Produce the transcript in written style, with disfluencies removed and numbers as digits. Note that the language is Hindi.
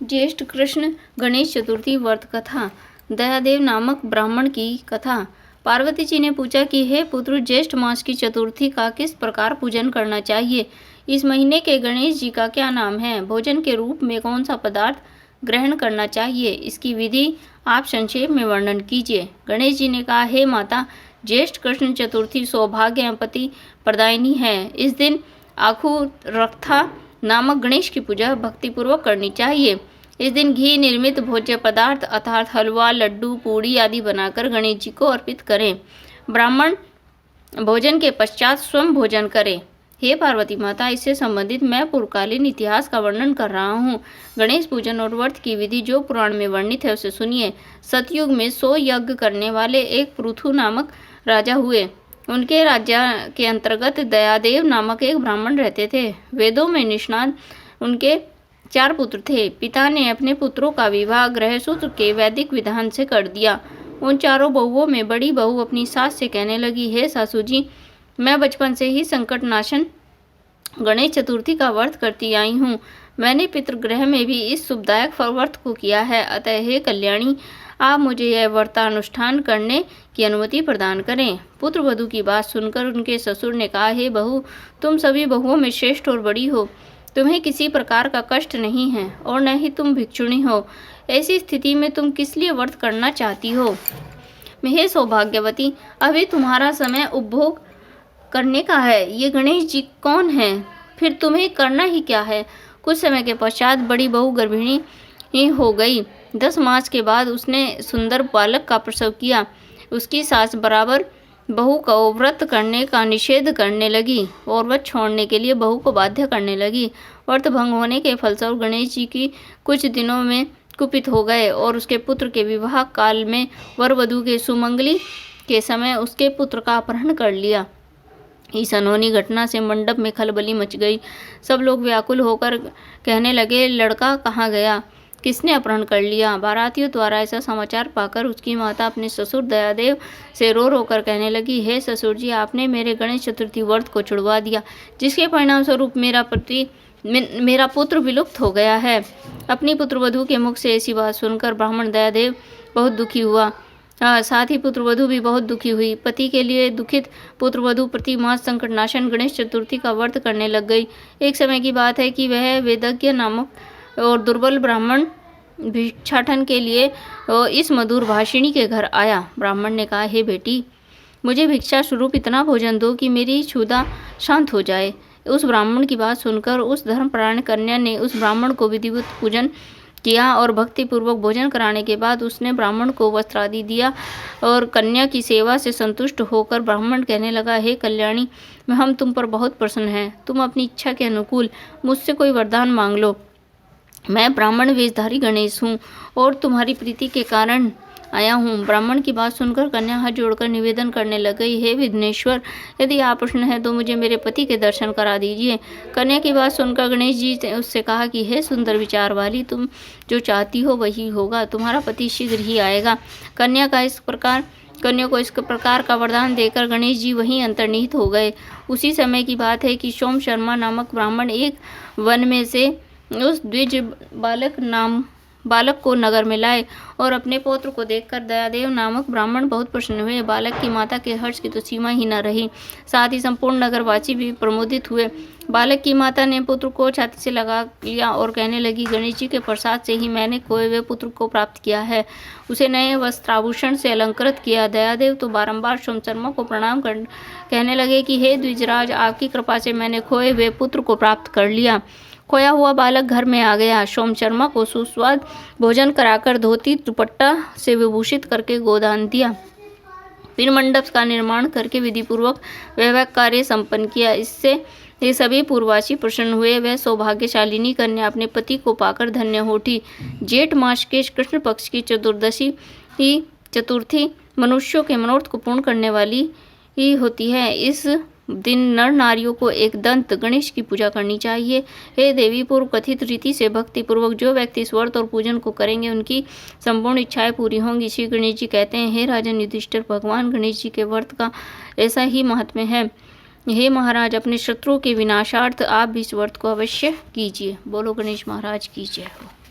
ज्येष्ठ कृष्ण गणेश चतुर्थी व्रत कथा। दयादेव नामक ब्राह्मण की कथा। पार्वती जी ने पूछा कि हे पुत्र, ज्येष्ठ मास की चतुर्थी का किस प्रकार पूजन करना चाहिए? इस महीने के गणेश जी का क्या नाम है? भोजन के रूप में कौन सा पदार्थ ग्रहण करना चाहिए? इसकी विधि आप संक्षेप में वर्णन कीजिए। गणेश जी ने कहा, हे माता, ज्येष्ठ कृष्ण चतुर्थी सौभाग्य एवं पति प्रदायिनी है। इस दिन आखुरथा नामक गणेश की पूजा भक्तिपूर्वक करनी चाहिए। इस दिन घी निर्मित भोज्य पदार्थ अर्थात हलवा, लड्डू, पूड़ी आदि बनाकर गणेश जी को अर्पित करें। ब्राह्मण भोजन के पश्चात स्वयं भोजन करें। हे पार्वती माता, इससे संबंधित मैं पूर्वकालीन इतिहास का वर्णन कर रहा हूँ। गणेश पूजन और व्रत की विधि जो पुराण में वर्णित है उसे सुनिए। सतयुग में 100 यज्ञ करने वाले एक पृथु नामक राजा हुए। उनके राज्य के अंतर्गत दयादेव नामक एक ब्राह्मण रहते थे। वेदों में निष्णात उनके 4 पुत्र थे। पिता ने अपने पुत्रों का विवाह गृहसूत्र के वैदिक विधान से कर दिया। उन चारों बहुओं में बड़ी बहू अपनी सास से कहने लगी, हे सासू जी, मैं बचपन से ही संकट नाशन गणेश चतुर्थी का व्रत करती आई हूँ। मैंने पितृगृह में भी इस शुभदायक व्रत को किया है। अतः हे कल्याणी, आप मुझे यह व्रतानुष्ठान करने की अनुमति प्रदान करें। पुत्र वधू की बात सुनकर उनके ससुर ने कहा, हे बहू, तुम सभी बहुओं में श्रेष्ठ और बड़ी हो। तुम्हें किसी प्रकार का कष्ट नहीं है और न ही तुम भिक्षुणी हो। ऐसी स्थिति में तुम किस लिए व्रत करना चाहती हो? हे सौभाग्यवती, अभी तुम्हारा समय उपभोग करने का है। ये गणेश जी कौन है? फिर तुम्हें करना ही क्या है? कुछ समय के पश्चात बड़ी बहू गर्भिणी ही हो गई। 10 मास के बाद उसने सुंदर बालक का प्रसव किया। उसकी सास बराबर बहू को व्रत करने का निषेध करने लगी और व्रत छोड़ने के लिए बहू को बाध्य करने लगी। व्रत भंग होने के फलस्वरूप गणेश जी की कुछ दिनों में कुपित हो गए और उसके पुत्र के विवाह काल में वर वधू के सुमंगली के समय उसके पुत्र का अपहरण कर लिया। इस अनहोनी घटना से मंडप में खलबली मच गई। सब लोग व्याकुल होकर कहने लगे, लड़का कहाँ गया? किसने अपहरण कर लिया? बारातियों द्वारा ऐसा समाचार पाकर उसकी माता अपने ससुर दयादेव से रो रो कर कहने लगी, हे ससुर जी, आपने मेरे गणेश चतुर्थी व्रत को छुड़वा दिया, जिसके परिणाम स्वरूप मेरा पुत्र विलुप्त हो गया है। अपनी पुत्रवधू के मुख से ऐसी बात सुनकर ब्राह्मण दयादेव बहुत दुखी हुआ। साथ ही पुत्रवधू भी बहुत दुखी हुई। पति के लिए दुखित पुत्रवधू प्रति मास संकटनाशन गणेश चतुर्थी का व्रत करने लग गई। एक समय की बात है कि वह वेदज्ञ नामक और दुर्बल ब्राह्मण भिक्षाटन के लिए इस मधुर भाषिणी के घर आया। ब्राह्मण ने कहा, हे बेटी, मुझे भिक्षा स्वरूप इतना भोजन दो कि मेरी क्षुधा शांत हो जाए। उस ब्राह्मण की बात सुनकर उस धर्मपरायण कन्या ने उस ब्राह्मण को विधिवत पूजन किया और भक्तिपूर्वक भोजन कराने के बाद उसने ब्राह्मण को वस्त्र आदि दिया और कन्या की सेवा से संतुष्ट होकर ब्राह्मण कहने लगा, हे कल्याणी, हम तुम पर बहुत प्रसन्न हैं। तुम अपनी इच्छा के अनुकूल मुझसे कोई वरदान मांग लो। मैं ब्राह्मण वेशधारी गणेश हूँ और तुम्हारी प्रीति के कारण आया हूँ। ब्राह्मण की बात सुनकर कन्या हाथ जोड़कर निवेदन करने लग गई, हे विघ्नेश्वर, यदि आप प्रसन्न है तो मुझे मेरे पति के दर्शन करा दीजिए। कन्या की बात सुनकर गणेश जी ने उससे कहा कि हे सुंदर विचार वाली, तुम जो चाहती हो वही होगा। तुम्हारा पति शीघ्र ही आएगा। कन्या को इस प्रकार का वरदान देकर गणेश जी वहीं अंतर्निहित हो गए। उसी समय की बात है कि सोम शर्मा नामक ब्राह्मण एक वन में से उस द्विज बालक को नगर में लाए और अपने पौत्र को देखकर दयादेव नामक ब्राह्मण बहुत प्रसन्न हुए। बालक की माता के हर्ष की तो सीमा ही न रही। साथ ही संपूर्ण नगरवासी भी प्रमोदित हुए। बालक की माता ने पुत्र को छाती से लगा लिया और कहने लगी, गणेश जी के प्रसाद से ही मैंने खोए हुए पुत्र को प्राप्त किया है। उसे नए वस्त्राभूषण से अलंकृत किया। दयादेव तो बारंबार सोम शर्मा को प्रणाम कर कहने लगे कि हे द्विजराज, आपकी कृपा से मैंने खोए हुए पुत्र को प्राप्त कर लिया। खोया हुआ बालक घर में आ गया। सोम शर्मा को सुस्वाद भोजन कराकर धोती दुपट्टा से विभूषित करके गोदान दिया। फिर मंडप का निर्माण करके विधिपूर्वक वैवाहिक कार्य संपन्न किया। इससे ये सभी पूर्ववासी प्रसन्न हुए। वह सौभाग्यशालिनी कन्या अपने पति को पाकर धन्य हो उठी। जेठ मास के कृष्ण पक्ष की चतुर्थी मनुष्यों के मनोरथ को पूर्ण करने वाली ही होती है। इस दिन नर नारियों को एक दंत गणेश की पूजा करनी चाहिए। हे देवी, पूर्व कथित रीति से भक्ति पूर्वक जो व्यक्ति इस व्रत और पूजन को करेंगे उनकी संपूर्ण इच्छाएं पूरी होंगी। श्री गणेश जी कहते हैं, हे राजन युधिष्ठिर, भगवान गणेश जी के व्रत का ऐसा ही महात्म्य है। हे महाराज, अपने शत्रुओं के विनाशार्थ आप भी इस व्रत को अवश्य कीजिए। बोलो गणेश महाराज की जय हो।